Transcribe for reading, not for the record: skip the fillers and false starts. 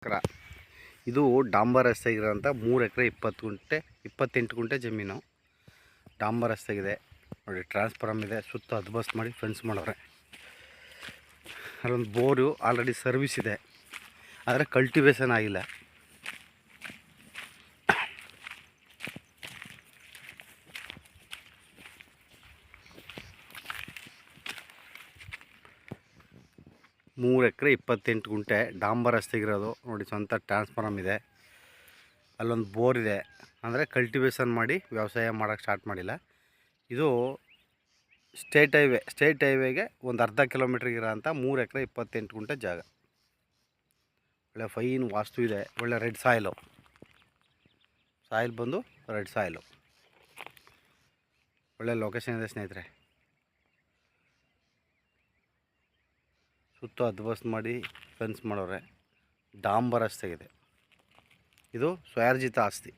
ನಮಸ್ಕಾರ. ಇದು ಡಾಂಬರ್ ರಸ್ತೆಗಿರೋಂಥ 3 ಎಕರೆ 20 ಗುಂಟೆ 28 ಗುಂಟೆ ಜಮೀನು. ಡಾಂಬರ್ ರಸ್ತೆಗಿದೆ ನೋಡಿ, ಟ್ರಾನ್ಸ್ಫಾರಮ್ ಇದೆ, ಸುತ್ತ ಹದ್ಬಸ್ತ್ ಮಾಡಿ ಫೆನ್ಸ್ ಮಾಡವ್ರೆ. ಅಲ್ಲೊಂದು ಬೋರು ಆಲ್ರೆಡಿ ಸರ್ವಿಸ್ ಇದೆ, ಆದರೆ ಕಲ್ಟಿವೇಶನ್ ಆಗಿಲ್ಲ. ಮೂರು ಎಕರೆ 28 ಗುಂಟೆ ಡಾಂಬರ್ ರಸ್ತೆಗಿರೋದು ನೋಡಿ. ಸ್ವಂತ ಟ್ರಾನ್ಸ್ಫಾರಮ್ ಇದೆ, ಅಲ್ಲೊಂದು ಬೋರ್ ಇದೆ, ಅಂದರೆ ಕಲ್ಟಿವೇಶನ್ ಮಾಡಿ ವ್ಯವಸಾಯ ಮಾಡೋಕ್ಕೆ ಸ್ಟಾರ್ಟ್ ಮಾಡಿಲ್ಲ. ಇದು ಸ್ಟೇಟ್ ಹೈವೇಗೆ ಒಂದು ಅರ್ಧ ಕಿಲೋಮೀಟ್ರಿಗಿರೋ ಅಂಥ 3 ಎಕರೆ 28 ಗುಂಟೆ ಜಾಗ. ಒಳ್ಳೆ ಫೈನ್ ವಾಸ್ತು ಇದೆ, ಒಳ್ಳೆ ರೆಡ್ ಸಾಯಿಲು ಬಂದು ರೆಡ್ ಸಾಯಿಲು. ಒಳ್ಳೆ ಲೊಕೇಶನ್ ಇದೆ ಸ್ನೇಹಿತರೆ. ಸುತ್ತ ಹದ್ಬಸ್ತ್ ಮಾಡಿ ಫೆನ್ಸ್ ಮಾಡೋರೆ. ಡಾಂಬರ್ ರಸ್ತೆಗಿದೆ. ಇದು ಸ್ವಯಾರ್ಜಿತ ಆಸ್ತಿ.